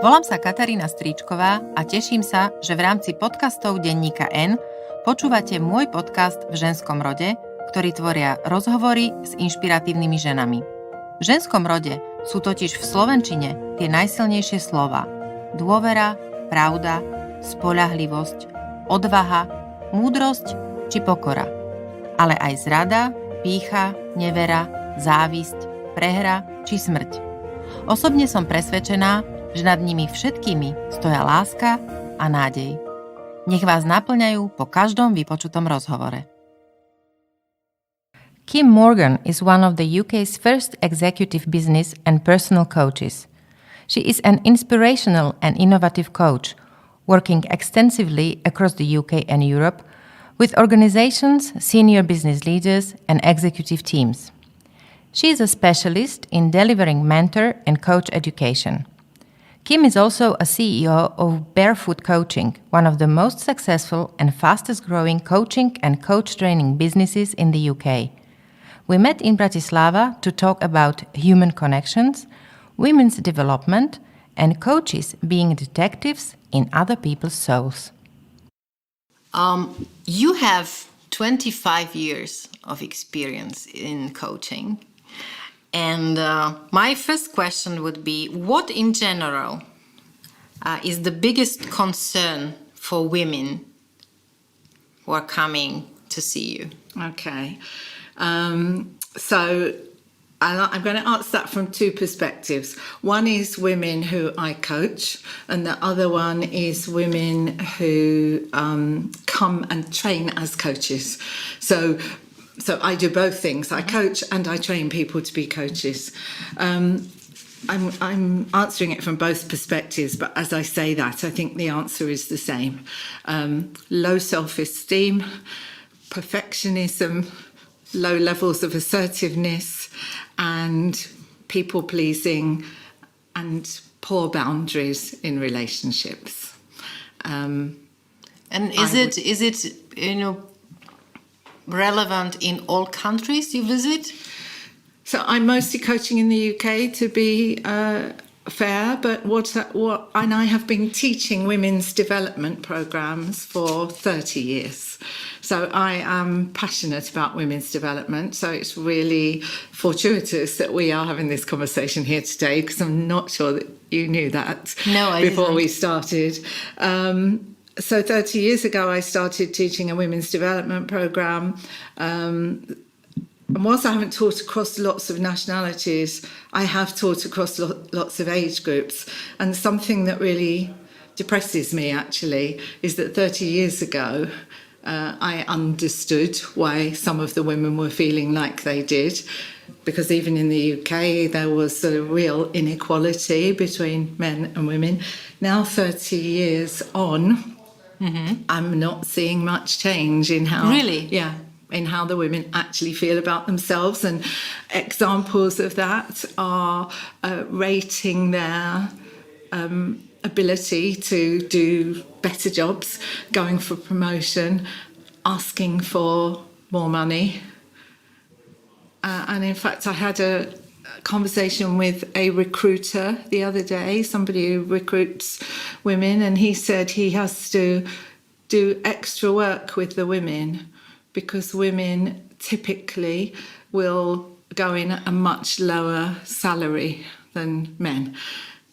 Volám sa Katarína Stríčková a teším sa, že v rámci podcastov denníka N počúvate môj podcast v ženskom rode, ktorý tvoria rozhovory s inšpiratívnymi ženami. V ženskom rode sú totiž v slovenčine tie najsilnejšie slová: dôvera, pravda, spoľahlivosť, odvaha, múdrosť či pokora. Ale aj zrada, pýcha, nevera, závisť, prehra či smrť. Osobne som presvedčená, že nad nimi všetkými stoja láska a nádej. Nech vás naplňajú po každom vypočutom rozhovore. Kim Morgan is one of the UK's first executive business and personal coaches. She is an inspirational and innovative coach, working extensively across the UK and Europe with organizations, senior business leaders, and executive teams. She is a specialist in delivering mentor and coach education. Kim is also a CEO of Barefoot Coaching, one of the most successful and fastest growing coaching and coach training businesses in the UK. We met in Bratislava to talk about human connections, women's development, and coaches being detectives in other people's souls. You have 25 years of experience in coaching. And my first question would be, what in general is the biggest concern for women who are coming to see you? Okay. So I'm going to answer that from two perspectives. One is women who I coach, and the other one is women who come and train as coaches. So I do both things. I coach and I train people to be coaches. I'm answering it from both perspectives, but as I say that, I think the answer is the same. Low self-esteem, perfectionism, low levels of assertiveness, and people-pleasing, and poor boundaries in relationships. And is it relevant in all countries you visit? So I'm mostly coaching in the UK, to be fair, but and I have been teaching women's development programs for 30 years. So I am passionate about women's development. So it's really fortuitous that we are having this conversation here today, because I'm not sure that you knew that before we started. So 30 years ago, I started teaching a women's development program. And whilst I haven't taught across lots of nationalities, I have taught across lots of age groups. And something that really depresses me, actually, is that 30 years ago, I understood why some of the women were feeling like they did. Because even in the UK, there was a real inequality between men and women. Now, 30 years on, I'm not seeing much change in how... Really? Yeah. In how the women actually feel about themselves. And examples of that are rating their ability to do better jobs, going for promotion, asking for more money. And in fact, I had a conversation with a recruiter the other day, somebody who recruits women, and he said he has to do extra work with the women because women typically will go in at a much lower salary than men.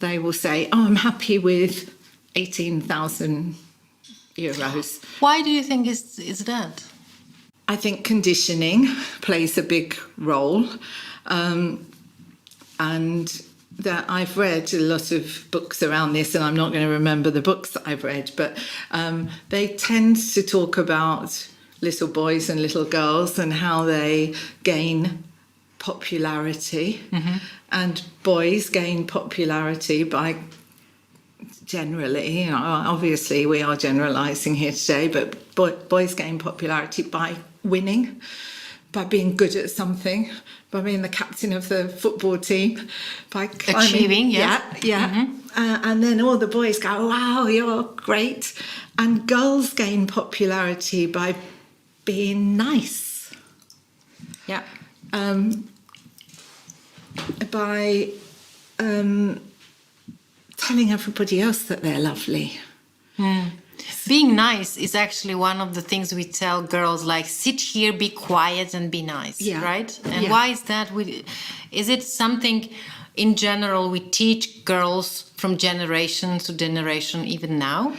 They will say, I'm happy with 18,000 euros. Why do you think is that? I think conditioning plays a big role. And that I've read a lot of books around this, and I'm not going to remember the books that I've read, but they tend to talk about little boys and little girls and how they gain popularity. And boys gain popularity by generally, obviously we are generalising here today, but boys gain popularity by winning, by being good at something, by being the captain of the football team, by climbing. Achieving, yeah. And then all the boys go, wow, you're great. And girls gain popularity by being nice. Yeah. By telling everybody else that they're lovely. Being nice is actually one of the things we tell girls, like, sit here, be quiet and be nice, Yeah. right? And Yeah. why is that? Is it something in general we teach girls from generation to generation even now?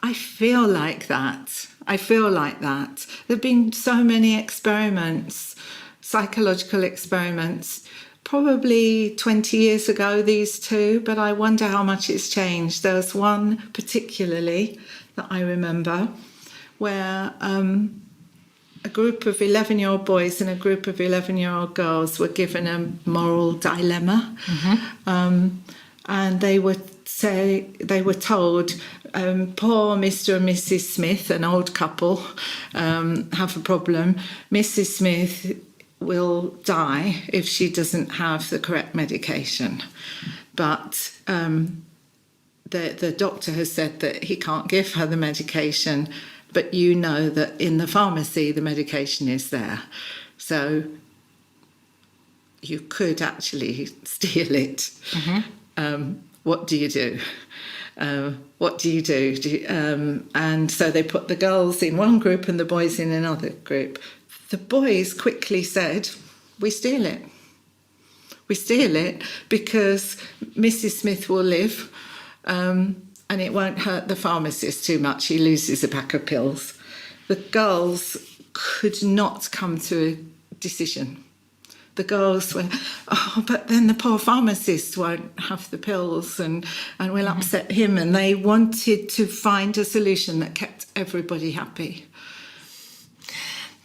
I feel like that. I feel like that. There have been so many experiments, psychological experiments, probably 20 years ago, these two, but I wonder how much it's changed. There was one particularly that I remember where a group of 11-year-old boys and a group of 11-year-old girls were given a moral dilemma. And they were told, poor Mr. and Mrs. Smith, an old couple, have a problem. Mrs. Smith will die if she doesn't have the correct medication. But the doctor has said that he can't give her the medication, but you know that in the pharmacy the medication is there. So you could actually steal it. What do you do? What do you do? And so they put the girls in one group and the boys in another group. The boys quickly said, we steal it. We steal it because Mrs. Smith will live and it won't hurt the pharmacist too much. He loses a pack of pills. The girls could not come to a decision. The girls were, oh, but then the poor pharmacist won't have the pills and we'll upset him. And they wanted to find a solution that kept everybody happy.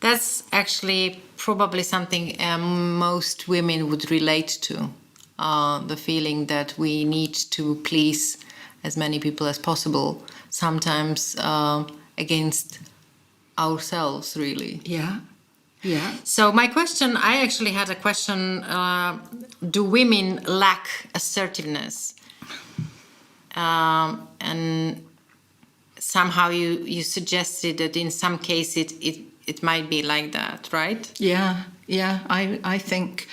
That's actually probably something most women would relate to. The feeling that we need to please as many people as possible, sometimes against ourselves, really. Yeah. Yeah. So my question, I actually had a question, do women lack assertiveness? And somehow you suggested that in some cases it might be like that, right? Yeah, I think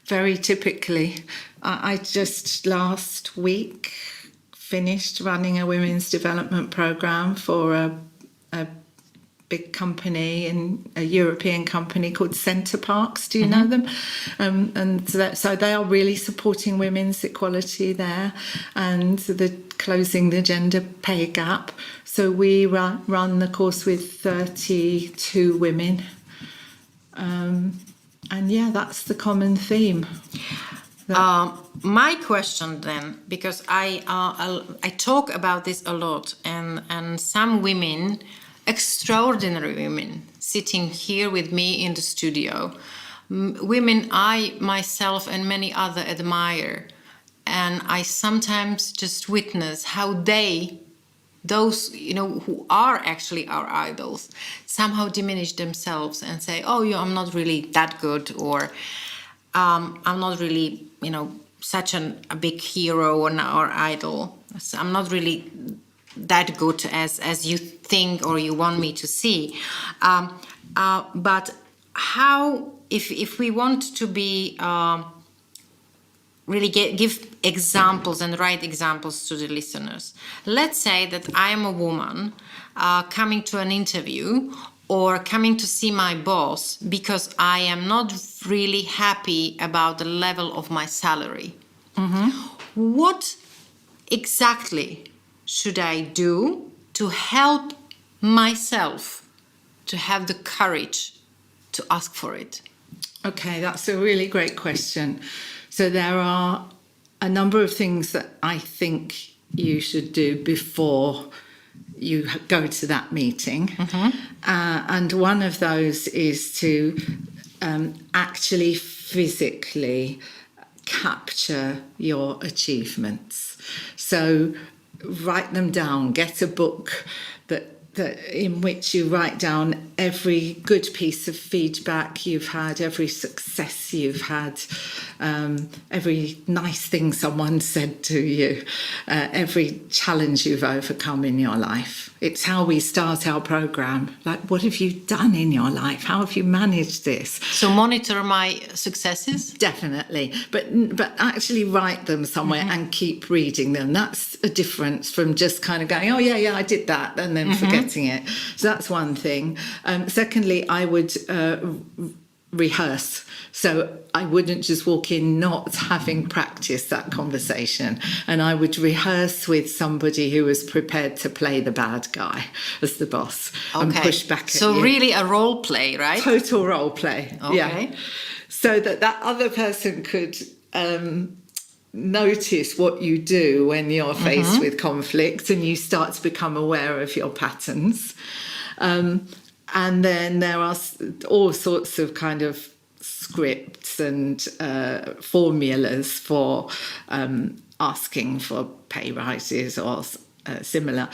very typically. I just last week finished running a women's development program for a big company, a European company called Center Parcs. Do you know them? So they are really supporting women's equality there and closing the gender pay gap. So we run the course with 32 women. And yeah, that's the common theme. My question then, because I talk about this a lot, and some women, extraordinary women, sitting here with me in the studio, women I myself and many other admire, and I sometimes just witness how those who are actually our idols, somehow diminish themselves and say, oh, I'm not really that good, or I'm not really, such a big hero or idol. So I'm not really that good as you think or you want me to see. But how, if we want to be really give examples and right examples to the listeners. Let's say that I am a woman coming to an interview or coming to see my boss because I am not really happy about the level of my salary. What exactly should I do to help myself to have the courage to ask for it? Okay, that's a really great question. So there are a number of things that I think you should do before you go to that meeting. And one of those is to actually physically capture your achievements. So write them down, get a book that in which you write down every good piece of feedback you've had, every success you've had, every nice thing someone said to you, every challenge you've overcome in your life. It's how we start our program. Like, what have you done in your life? How have you managed this? So monitor my successes? Definitely. But actually write them somewhere and keep reading them. That's a difference from just kind of going, oh, yeah, I did that, and then forgetting it. So that's one thing. Secondly, I would rehearse. So I wouldn't just walk in not having practiced that conversation, and I would rehearse with somebody who was prepared to play the bad guy as the boss and push back at you. So really a role play, right? Total role play. Okay. Yeah. So that other person could notice what you do when you're faced with conflict, and you start to become aware of your patterns. And then there are all sorts of kind of scripts and formulas for asking for pay rises or similar.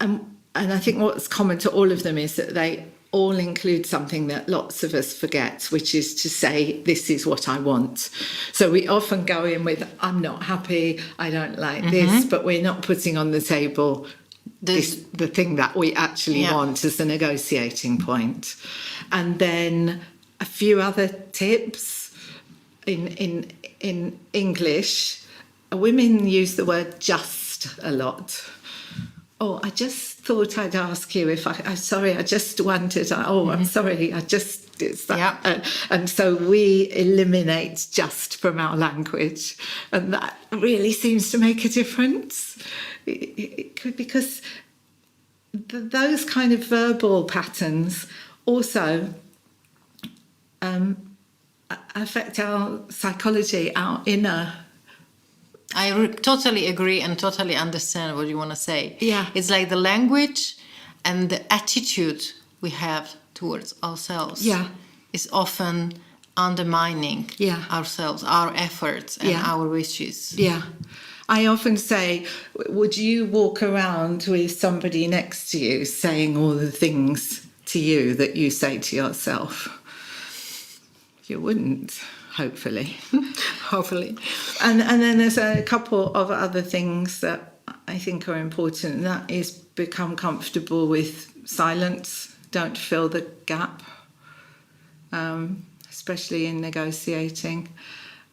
And I think what's common to all of them is that they all include something that lots of us forget, which is to say, this is what I want. So we often go in with, I'm not happy, I don't like this, but we're not putting on the table the thing that we actually want as the negotiating point. And then a few other tips in English. Women use the word just a lot. Oh, I just thought I'd ask you if I'm sorry, I just wondered. I'm sorry, it's that. Yeah. And so we eliminate just from our language. And that really seems to make a difference. It could, because those kind of verbal patterns also affect our psychology, our inner. I totally agree and totally understand what you want to say. Yeah. It's like the language and the attitude we have towards ourselves is often undermining ourselves, our efforts and our wishes. Yeah. I often say, would you walk around with somebody next to you saying all the things to you that you say to yourself? You wouldn't, hopefully. Hopefully. And then there's a couple of other things that I think are important, and that is become comfortable with silence. Don't fill the gap, especially in negotiating.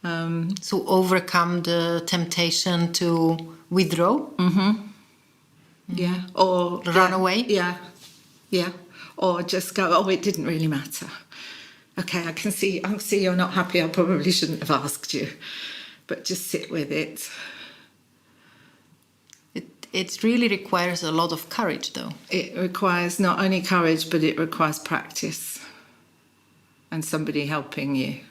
So overcome the temptation to withdraw? Yeah. Or run away? Yeah. Or just go, oh, it didn't really matter. Okay, I see you're not happy. I probably shouldn't have asked you. But just sit with it. It really requires a lot of courage, though. It requires not only courage, but it requires practice and somebody helping you.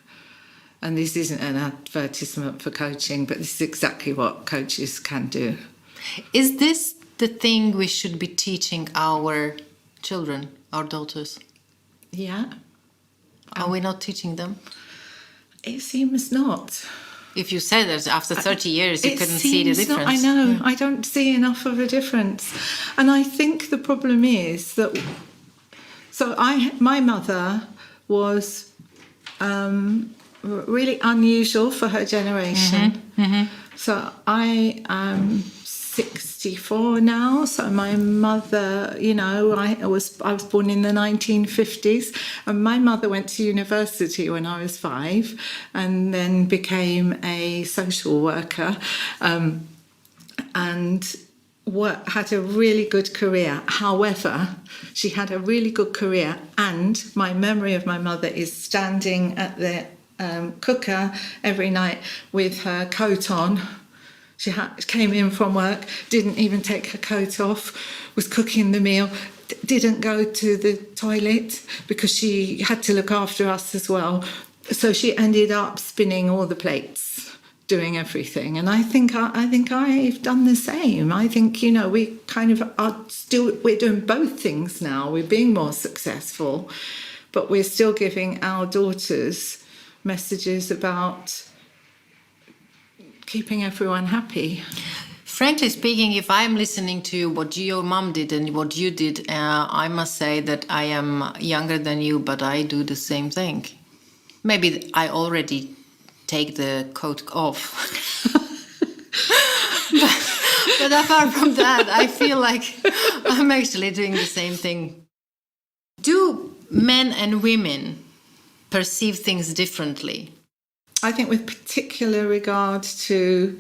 And this isn't an advertisement for coaching, but this is exactly what coaches can do. Is this the thing we should be teaching our children, our daughters? Yeah. Are we not teaching them? It seems not. If you said that after 30 years you couldn't see the difference. I know. I don't see enough of a difference. And I think the problem is that... So my mother was... really unusual for her generation. So I am 64 now. So my mother, I was born in the 1950s, and my mother went to university when I was 5, and then became a social worker, and had a really good career. However, she had a really good career, and my memory of my mother is standing at the cooker every night with her coat on. She came in from work, didn't even take her coat off, was cooking the meal, didn't go to the toilet because she had to look after us as well. So she ended up spinning all the plates, doing everything. And I think I've done the same. I think, we kind of are still, we're doing both things now. We're being more successful, but we're still giving our daughters messages about keeping everyone happy. Frankly speaking, if I'm listening to what your mom did and what you did, I must say that I am younger than you, but I do the same thing. Maybe I already take the coat off. But apart from that, I feel like I'm actually doing the same thing. Do men and women perceive things differently? I think with particular regard to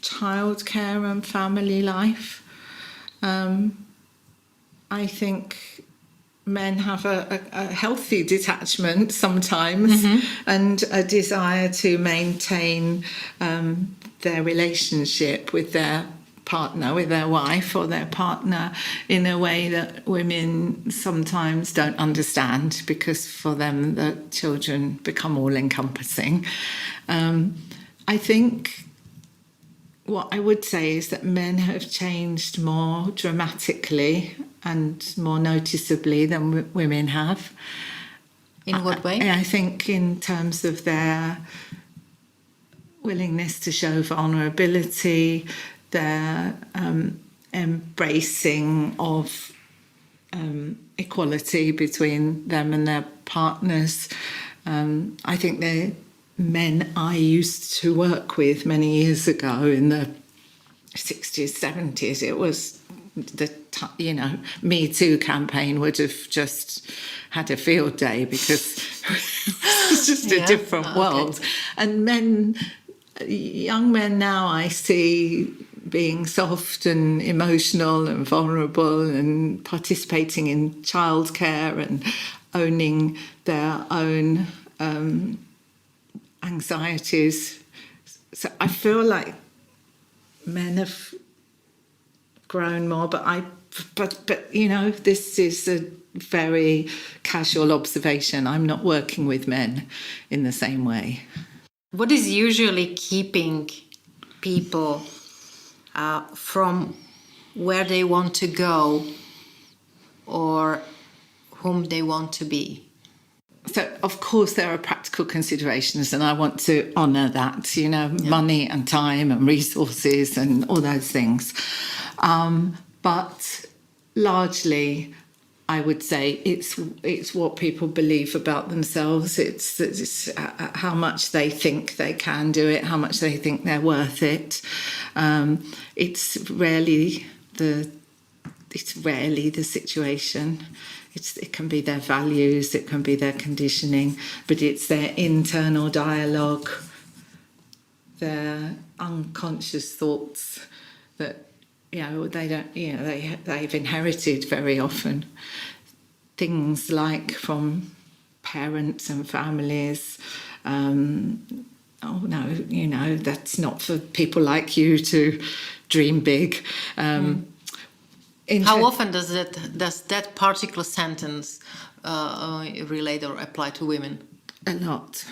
childcare and family life, I think men have a healthy detachment sometimes, and a desire to maintain their relationship with their partner, with their wife or their partner, in a way that women sometimes don't understand, because for them the children become all-encompassing. I think what I would say is that men have changed more dramatically and more noticeably than women have. In what way? I think in terms of their willingness to show vulnerability, their embracing of equality between them and their partners. I think the men I used to work with many years ago in the 60s, 70s, it was Me Too campaign would have just had a field day, because it's just a different world. And young men now I see being soft and emotional and vulnerable and participating in childcare and owning their own anxieties. So I feel like men have grown more, but this is a very casual observation. I'm not working with men in the same way. What is usually keeping people from where they want to go or whom they want to be? So, of course, there are practical considerations, and I want to honour that, money and time and resources and all those things. But largely, I would say it's what people believe about themselves. It's how much they think they can do it, how much they think they're worth it. It's rarely the situation. It can be their values, it can be their conditioning, but it's their internal dialogue, their unconscious thoughts that they don't. They've inherited very often things like from parents and families. That's not for people like you to dream big. How often does that particular sentence relate or apply to women? A lot.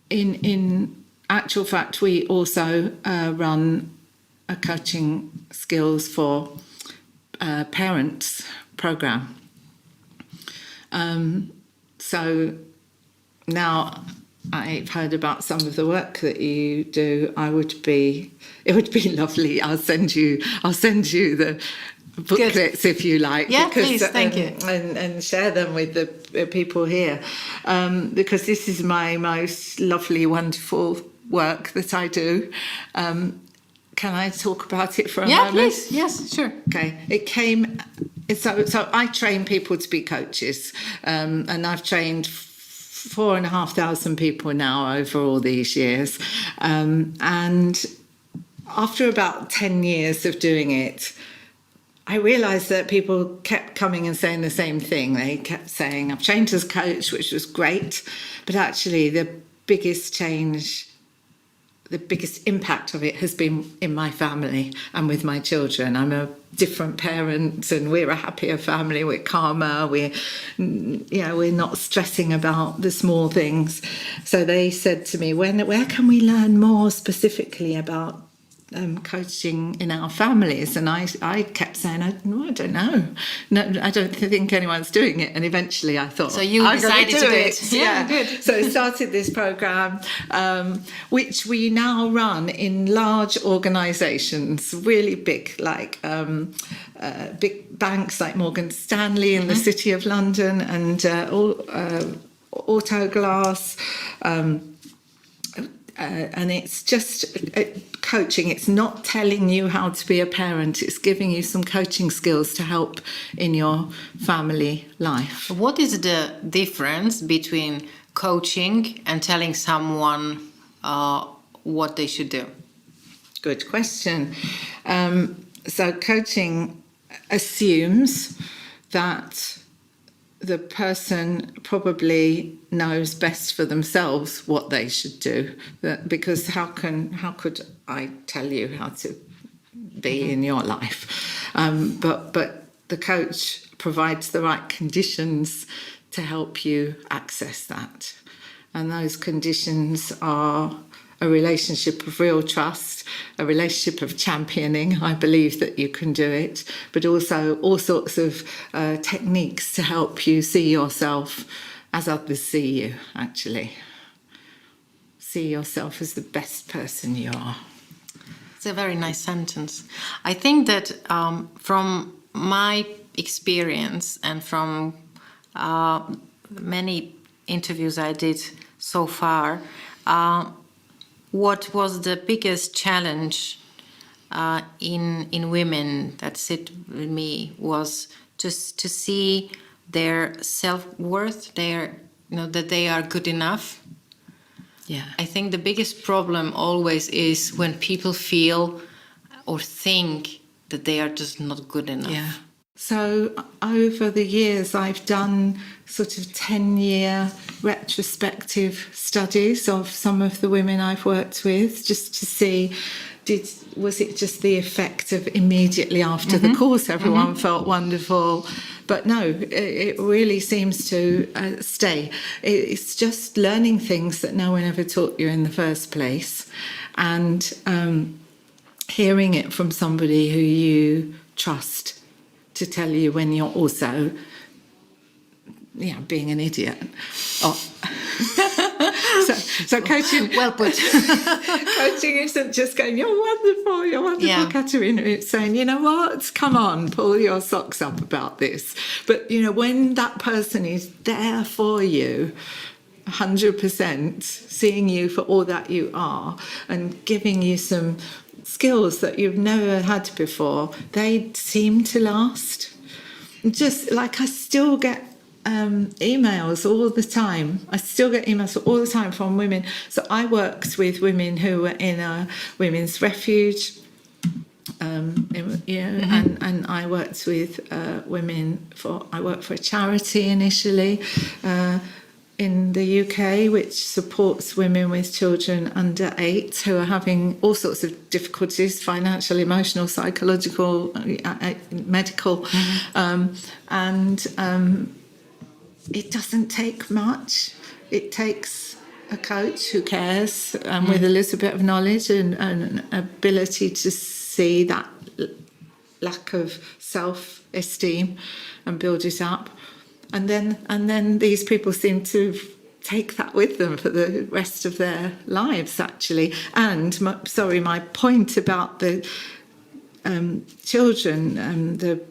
In actual fact, we also run a coaching skills for parents program. So now I've heard about some of the work that you do. It would be lovely. I'll send you the booklets. Good. If you like. Yeah, please. Thank you. And share them with the people here, because this is my most lovely, wonderful work that I do. Can I talk about it for a moment? Yeah, please. Yes, sure. Okay. So I train people to be coaches, and I've trained 4,500 people now over all these years. And after about 10 years of doing it, I realised that people kept coming and saying the same thing. They kept saying, I've trained as a coach, which was great, but actually the biggest change, the biggest impact of it has been in my family and with my children. I'm a different parent, and we're a happier family. We're calmer. We're not stressing about the small things. So they said to me, where can we learn more specifically about coaching in our families, and I kept saying, I don't know, no, I don't think anyone's doing it. And eventually I thought, so you I'm decided to do it. Yeah, good. So I started this program, which we now run in large organisations, really big, like big banks like Morgan Stanley in the City of London, and Autoglass. And it's just coaching. It's not telling you how to be a parent. It's giving you some coaching skills to help in your family life. What is the difference between coaching and telling someone what they should do? Good question. So coaching assumes that the person probably knows best for themselves what they should do, because how could I tell you how to be in your life? But the coach provides the right conditions to help you access that, and those conditions are a relationship of real trust, a relationship of championing. I believe that you can do it, but also all sorts of techniques to help you see yourself as others see you, actually. See yourself as the best person you are. It's a very nice sentence. I think that from my experience and from many interviews I did so far, what was the biggest challenge in women that sit with me was just to see their self-worth, that they are good enough. Yeah. I think the biggest problem always is when people feel or think that they are just not good enough. Yeah. So over the years, I've done sort of 10-year retrospective studies of some of the women I've worked with, just to see, was it just the effect of immediately after the course everyone felt wonderful? But no, it really seems to stay. It's just learning things that no one ever taught you in the first place, and hearing it from somebody who you trust to tell you when you're also, being an idiot. Oh. so coaching, well put. Coaching isn't just going, you're wonderful, Katerina. It's saying, you know what, come on, pull your socks up about this. But, when that person is there for you, 100%, seeing you for all that you are and giving you some skills that you've never had before, they seem to last. Just like I still get emails all the time. I still get emails all the time from women. So I worked with women who were in a women's refuge, and I worked with women I worked for a charity initially in the UK, which supports women with children under 8 who are having all sorts of difficulties, financial, emotional, psychological, medical. It doesn't take much. It takes a coach who cares, with a little bit of knowledge and ability to see that lack of self-esteem and build it up. And then these people seem to take that with them for the rest of their lives, actually. And my point about the children, the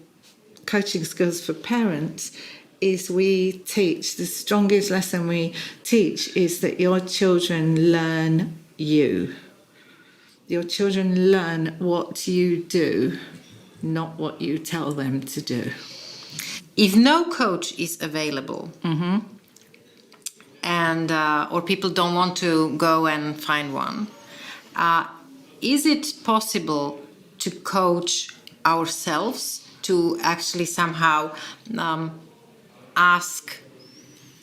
coaching skills for parents, is we teach, the strongest lesson we teach is that your children learn you. Your children learn what you do, not what you tell them to do. If no coach is available, and or people don't want to go and find one, is it possible to coach ourselves, to actually somehow ask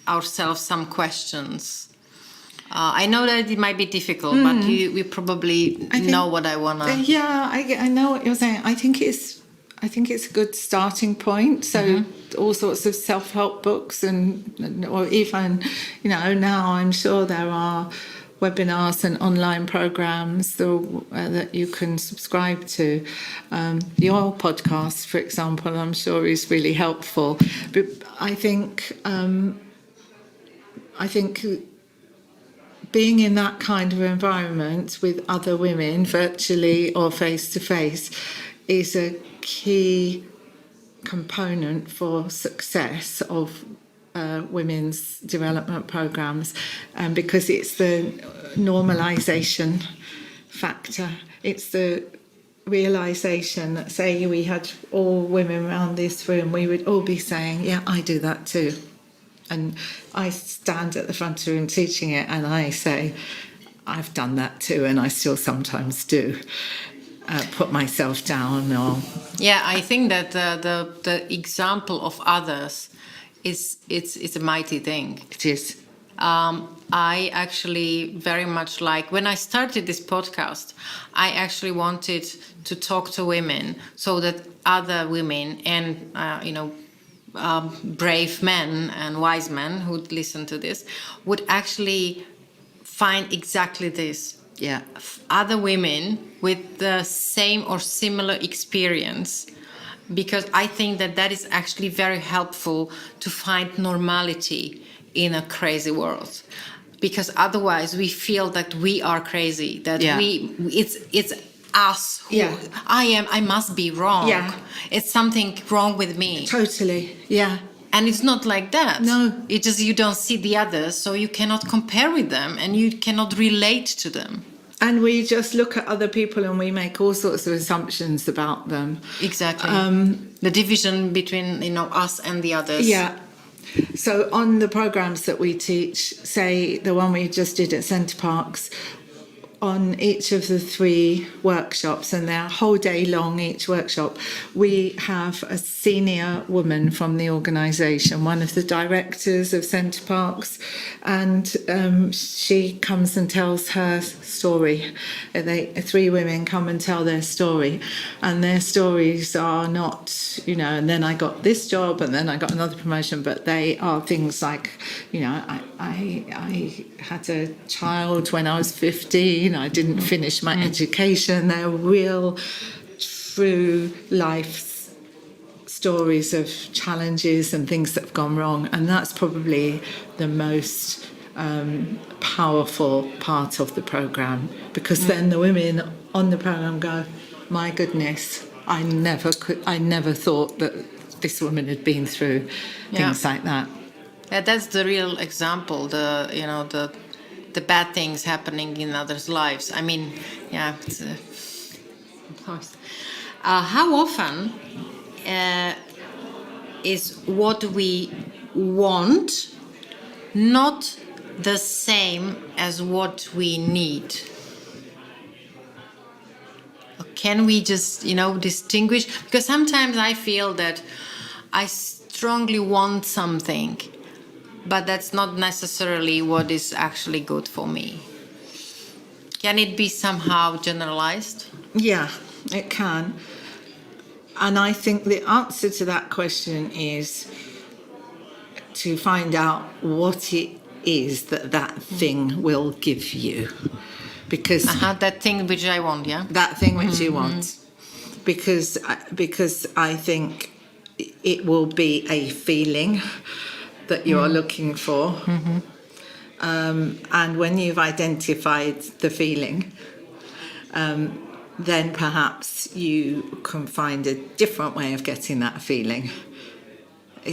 ourselves some questions? I know that it might be difficult, but we probably know what I want to... Yeah, I know what you're saying. I think it's a good starting point. So all sorts of self-help books, or even, now I'm sure there are webinars and online programs that you can subscribe to. Your podcast, for example, I'm sure is really helpful. But I think being in that kind of environment with other women, virtually or face-to-face, is a key component for success of women's development programs, because it's the normalization factor. It's the realization that, say we had all women around this room, we would all be saying, yeah, I do that too. And I stand at the front of the room teaching it and I say, I've done that too, and I still sometimes do. Put myself down, or I think that the example of others it's a mighty thing. it is. I actually very much like, when I started this podcast, I actually wanted to talk to women so that other women and brave men and wise men who'd listen to this would actually find exactly this. Yeah. Other women with the same or similar experience, because I think that is actually very helpful to find normality in a crazy world, because otherwise we feel that we are crazy, that it's us who I must be wrong. It's something wrong with me. Totally. And it's not like that. No. It's just you don't see the others, so you cannot compare with them and you cannot relate to them. And we just look at other people and we make all sorts of assumptions about them. Exactly. The division between us and the others. Yeah. So on the programs that we teach, say the one we just did at Centre Parks, on each of the 3 workshops, and they're a whole day long each workshop, we have a senior woman from the organisation, one of the directors of Centre Parks, and she comes and tells her story. 3 women come and tell their story, and their stories are not, and then I got this job and then I got another promotion, but they are things like, I had a child when I was 15, I didn't finish my education. They're real, true life stories of challenges and things that have gone wrong. And that's probably the most powerful part of the programme, because then the women on the programme go, my goodness, I never thought that this woman had been through things like that. Yeah, that's the real example, the bad things happening in others' lives. I mean, it's of course. How often is what we want not the same as what we need? Can we just, distinguish? Because sometimes I feel that I strongly want something, but that's not necessarily what is actually good for me. Can it be somehow generalized? Yeah, it can. And I think the answer to that question is to find out what it is that thing will give you. Because that thing which I want, that thing which you want. Because I think it will be a feeling that you're looking for. And when you've identified the feeling, then perhaps you can find a different way of getting that feeling.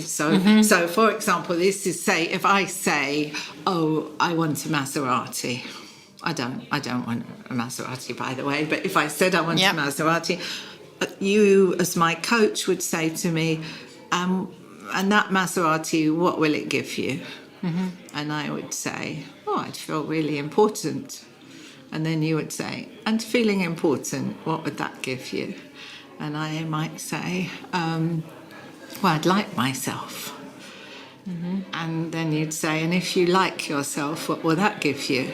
So for example, this is, say, if I say, oh, I want a Maserati. I don't want a Maserati, by the way, but if I said I want a Maserati, you as my coach would say to me, and that Maserati, what will it give you? And I would say, I'd feel really important. And then you would say, and feeling important, what would that give you? And I might say, I'd like myself. And then you'd say, and if you like yourself, what will that give you?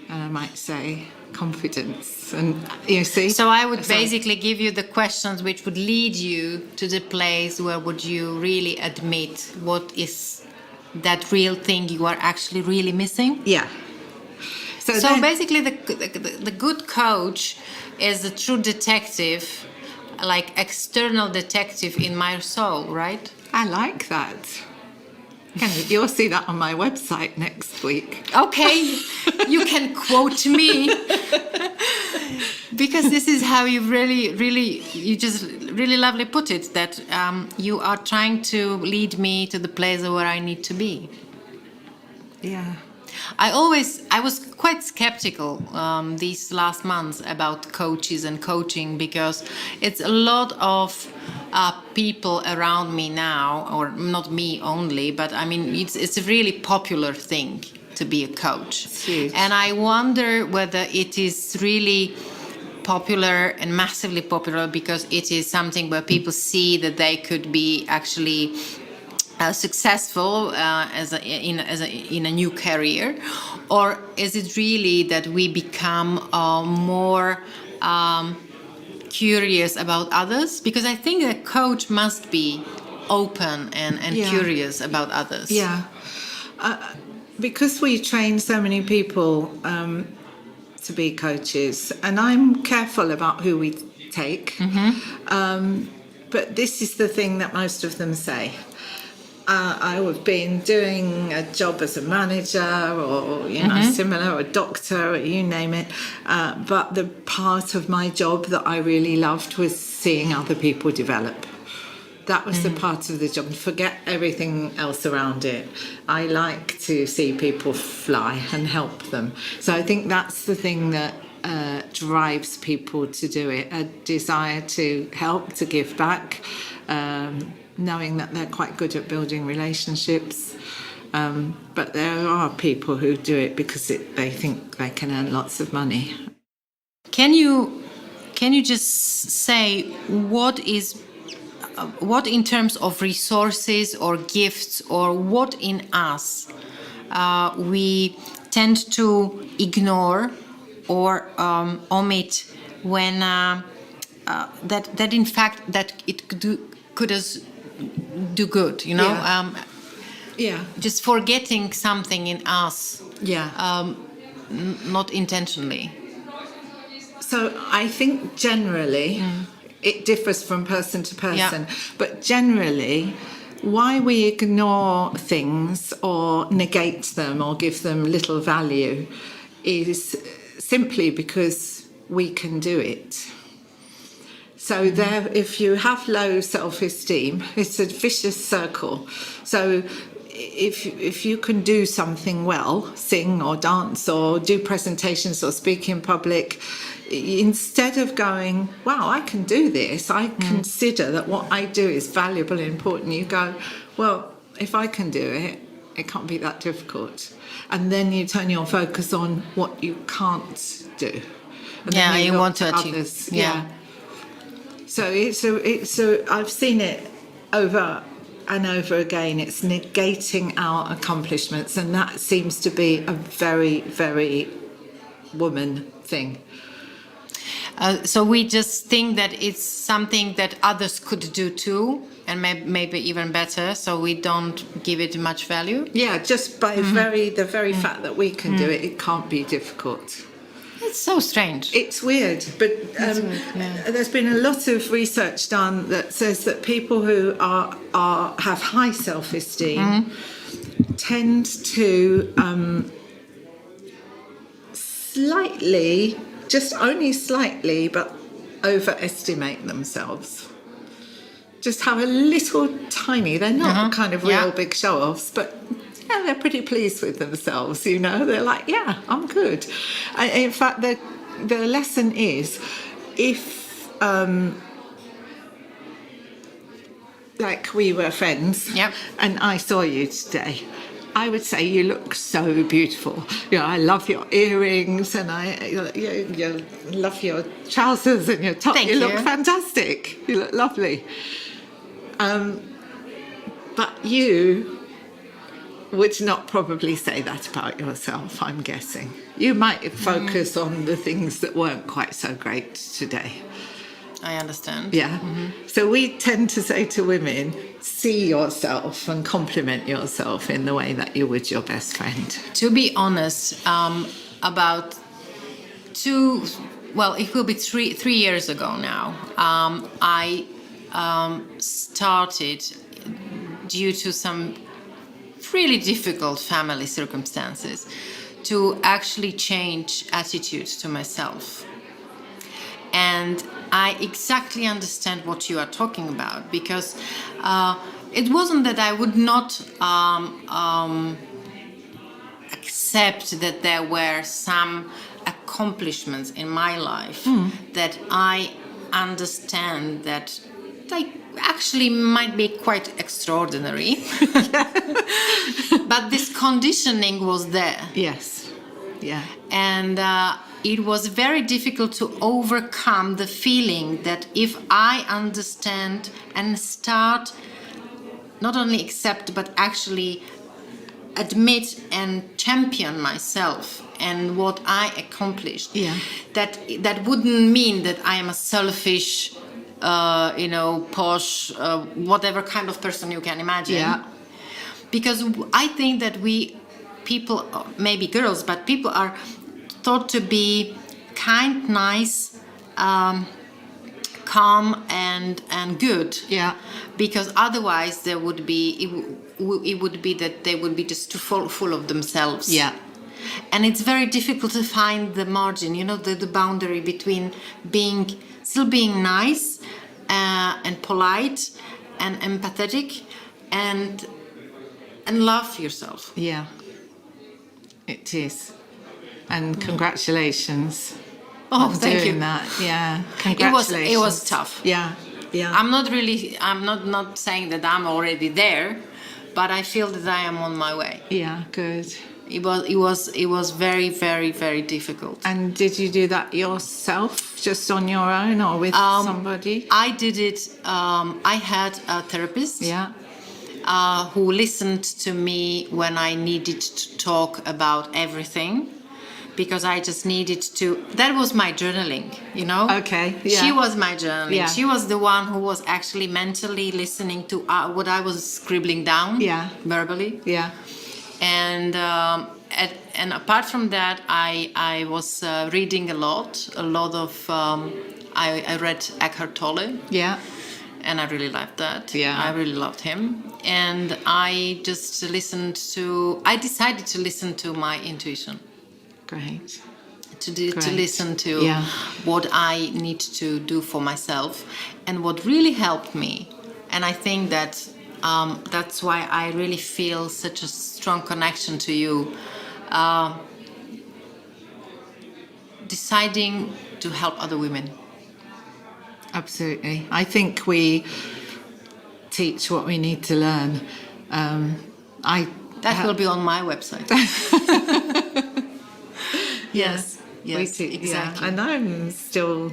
And I might say, confidence. And you see? So I would basically give you the questions which would lead you to the place where would you really admit what is that real thing you are actually really missing? Yeah. So basically, the good coach is a true detective, like external detective in my soul, right? I like that. You'll see that on my website next week. Okay, you can quote me. Because this is how you you just really lovely put it, that you are trying to lead me to the place where I need to be. Yeah. I was quite skeptical these last months about coaches and coaching, because it's a lot of people around me now, or not me only, but I mean it's a really popular thing to be a coach. And I wonder whether it is really popular and massively popular because it is something where people see that they could be actually successful in a new career, or is it really that we become more curious about others? Because I think a coach must be open and curious about others. Yeah. Because we train so many people to be coaches, and I'm careful about who we take. But this is the thing that most of them say. I have been doing a job as a manager or similar, or a doctor, or you name it. But the part of my job that I really loved was seeing other people develop. That was the part of the job. Forget everything else around it. I like to see people fly and help them. So I think that's the thing that drives people to do it, a desire to help, to give back, knowing that they're quite good at building relationships. But there are people who do it because they think they can earn lots of money. Can you just say what in terms of resources or gifts, or what in us we tend to ignore or omit when that in fact that it could do good, you know? Just forgetting something in us, not intentionally. So I think generally it differs from person to person, but generally why we ignore things or negate them or give them little value is simply because we can do it. So there, if you have low self-esteem, it's a vicious circle. So if you can do something well, sing or dance or do presentations or speak in public, instead of going, wow, I can do this, I consider that what I do is valuable and important, you go, well, if I can do it, it can't be that difficult. And then you turn your focus on what you can't do. And then you want to achieve. Others. So I've seen it over and over again. It's negating our accomplishments, and that seems to be a very, very woman thing. So we just think that it's something that others could do too, and maybe even better, so we don't give it much value. Yeah, just by the very fact that we can do it, it can't be difficult. It's so strange. It's weird, but there's been a lot of research done that says that people who have high self-esteem tend to slightly, just only slightly, but overestimate themselves. Just have a little tiny, they're not kind of real big show-offs, but they're pretty pleased with themselves, you know. They're like, yeah, I'm good. In fact, the lesson is, if like we were friends and I saw you today, I would say you look so beautiful. You know, I love your earrings, and you love your trousers and your top. You look fantastic. You look lovely. But you would not probably say that about yourself, I'm guessing. You might focus on the things that weren't quite so great today. I understand. Yeah. So we tend to say to women, see yourself and compliment yourself in the way that you would your best friend. To be honest, about it will be three years ago now. I started, due to some really difficult family circumstances, to actually change attitude to myself. And I exactly understand what you are talking about, because it wasn't that I would not accept that there were some accomplishments in my life that I understand that they actually might be quite extraordinary. But this conditioning was there. Yes. Yeah. And it was very difficult to overcome the feeling that if I understand and start not only accept but actually admit and champion myself and what I accomplished, that wouldn't mean that I am a selfish, posh, whatever kind of person you can imagine. Yeah. Because I think that people, maybe girls, but people are thought to be kind, nice, calm and good. Yeah. Because otherwise it would be that they would be just too full of themselves. Yeah. And it's very difficult to find the margin, the boundary between still being nice and polite and empathetic and love yourself. Yeah. It is. And congratulations. Oh, on thank doing you. That. Yeah. Congratulations. It was tough. Yeah. Yeah. I'm not saying that I'm already there, but I feel that I am on my way. Yeah, good. It was very, very, very difficult. And did you do that yourself, just on your own, or with somebody? I did it. I had a therapist. Yeah. Who listened to me when I needed to talk about everything, because I just needed to. That was my journaling, Okay. Yeah. She was my journaling. Yeah. She was the one who was actually mentally listening to what I was scribbling down. Yeah. Verbally. Yeah. And apart from that, I was reading a lot of. I read Eckhart Tolle. Yeah. And I really liked that. Yeah. I really loved him. And I just I decided to listen to my intuition. Great. To listen to what I need to do for myself. And what really helped me, and I think that that's why I really feel such a strong connection to you, deciding to help other women. Absolutely. I think we teach what we need to learn. That will be on my website. Yes, we teach, exactly. Yeah. And I'm still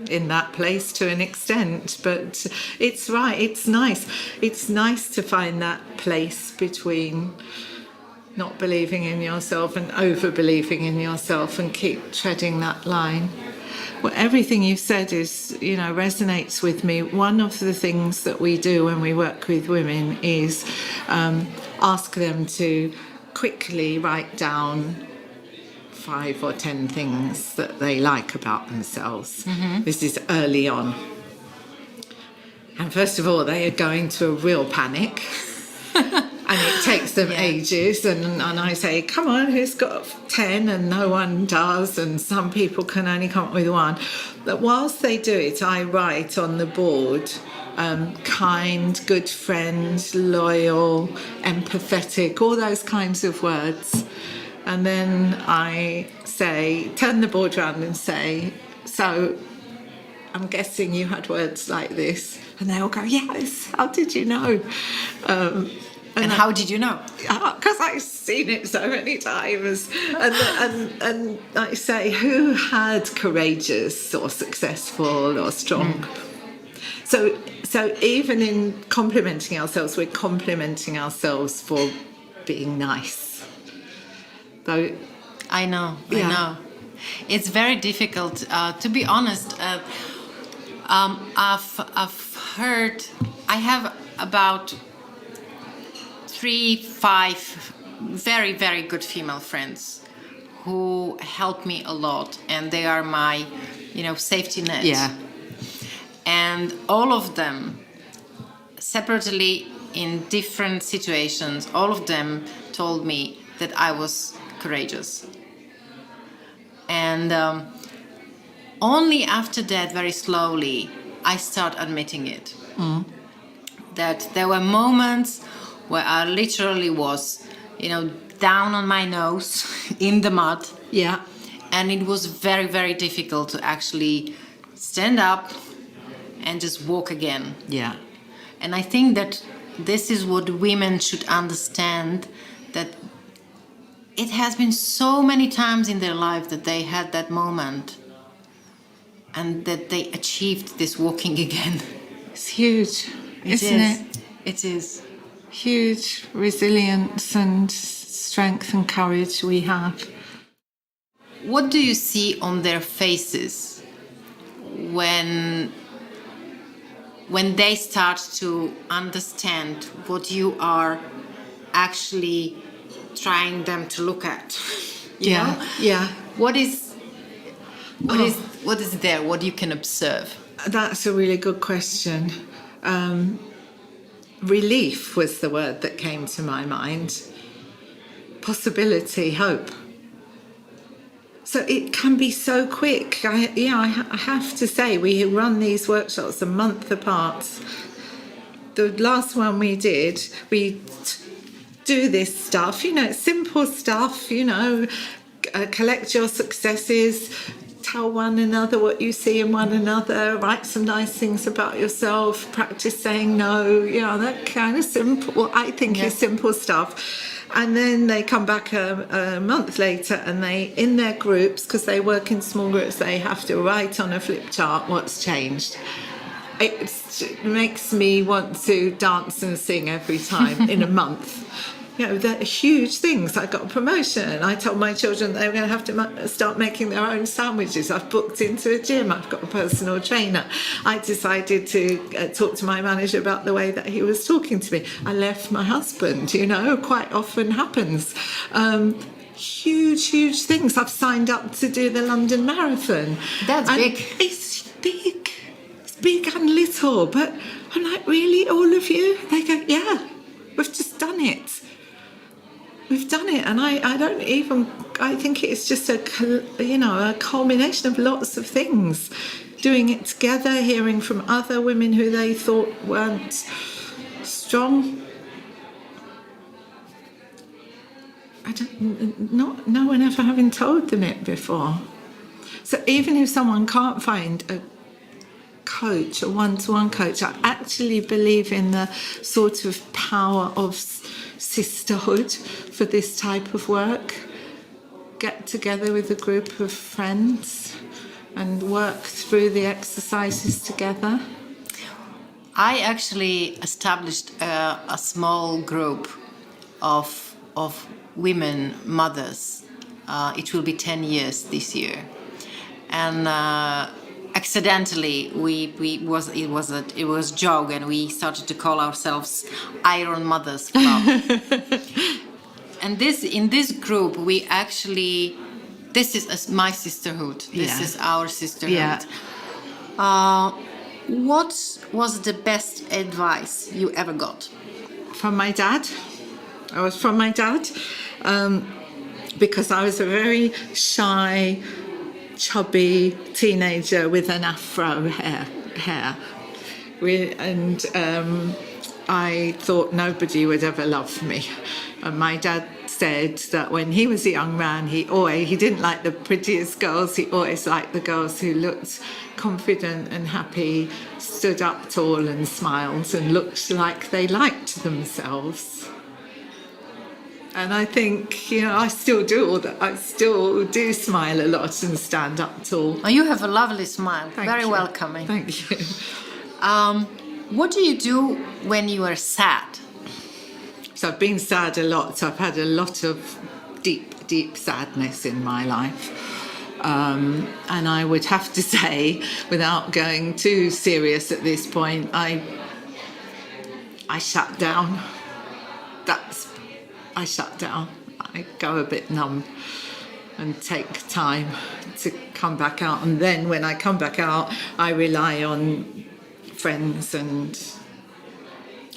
in that place to an extent, but it's right. It's nice. It's nice to find that place between not believing in yourself and over believing in yourself, and keep treading that line. Well, everything you've said resonates with me. One of the things that we do when we work with women is ask them to quickly write down 5 or 10 things that they like about themselves. Mm-hmm. This is early on. And first of all, they are going to a real panic. And it takes them ages, and I say, come on, who's got 10? And no one does, and some people can only come up with 1. But whilst they do it, I write on the board, kind, good friend, loyal, empathetic, all those kinds of words. And then I say, turn the board around and say, so I'm guessing you had words like this. And they all go, yes, how did you know? And how did you know? Because I've seen it so many times. And I say, who had courageous or successful or strong? So even in complimenting ourselves, we're complimenting ourselves for being nice. Though, I know. It's very difficult. To be honest, I have about 3-5 very, very good female friends who help me a lot, and they are my, safety net. Yeah. And all of them, separately in different situations, all of them told me that I was courageous. And only after that, very slowly, I start admitting it. That there were moments where I literally was, down on my nose in the mud. Yeah. And it was very, very difficult to actually stand up and just walk again. Yeah. And I think that this is what women should understand, that it has been so many times in their life that they had that moment and that they achieved this walking again. It's huge, isn't it? It is. Huge resilience and strength and courage we have. What do you see on their faces when they start to understand what you are actually trying them to look at? You know? Yeah. What is there? What you can observe? That's a really good question. Relief was the word that came to my mind. Possibility, hope. So it can be so quick. I have to say, we run these workshops a month apart. The last one we did, we do this stuff, simple stuff, collect your successes, tell one another what you see in one another, write some nice things about yourself, practice saying no, that kind of simple, I think is simple stuff. And then they come back a month later and they, in their groups, because they work in small groups, they have to write on a flip chart what's changed. It makes me want to dance and sing every time in a month. They're huge things. I got a promotion. I told my children they were going to have to start making their own sandwiches. I've booked into a gym. I've got a personal trainer. I decided to talk to my manager about the way that he was talking to me. I left my husband, quite often happens. Huge things. I've signed up to do the London Marathon. That's big. It's big. It's big and little. But I'm like, really, all of you? They go, yeah, we've just done it. We've done it, and I think it's just a culmination of lots of things. Doing it together, hearing from other women who they thought weren't strong. No one ever having told them it before. So even if someone can't find a coach, a one-to-one coach, I actually believe in the sort of power of sisterhood for this type of work. Get together with a group of friends and work through the exercises together. I actually established a small group of women mothers. It will be 10 years this year, and accidentally it was a joke, and we started to call ourselves Iron Mothers Club. And in this group we actually, this is my sisterhood. This is our sisterhood. What was the best advice you ever got? From my dad. I was from my dad, because I was a very shy, chubby teenager with an afro hair. And I thought nobody would ever love me. And my dad said that when he was a young man, he didn't like the prettiest girls. He always liked the girls who looked confident and happy, stood up tall and smiled and looked like they liked themselves. And I think, I still do all that. I still do smile a lot and stand up tall. Oh, you have a lovely smile. Very welcoming. Thank you. What do you do when you are sad? So I've been sad a lot. So I've had a lot of deep sadness in my life. And I would have to say, without going too serious at this point, I shut down. I shut down. I go a bit numb. and take time to come back out. And then when I come back out, I rely on friends and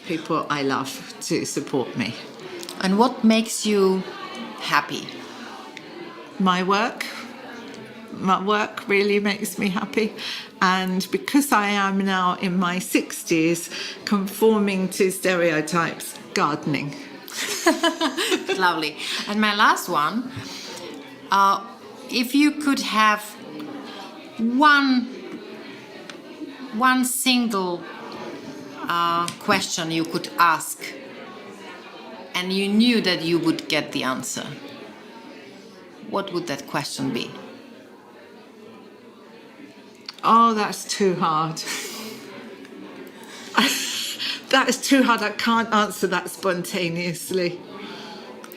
people I love to support me. And what makes you happy? My work really makes me happy, and because I am now in my 60s, conforming to stereotypes, gardening. Lovely. And my last one, if you could have one single question you could ask and you knew that you would get the answer, what would that question be? Oh, that's too hard. That is too hard. I can't answer that spontaneously.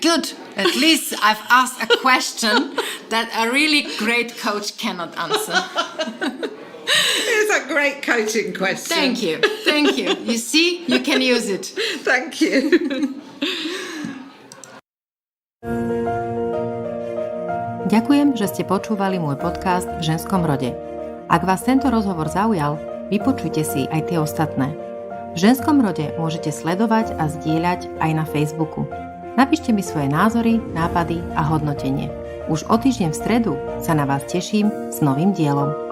Good. At least I've asked a question that a really great coach cannot answer. It's a great coaching question. Thank you. Thank you. You see, you can use it. Thank you. Ďakujem, že ste počúvali môj podcast v ženskom rode. Ak vás tento rozhovor zaujal, vypočujte si aj tie ostatné. V ženskom rode môžete sledovať a zdieľať aj na Facebooku. Napíšte mi svoje názory, nápady a hodnotenie. Už o týždeň v stredu sa na vás teším s novým dielom.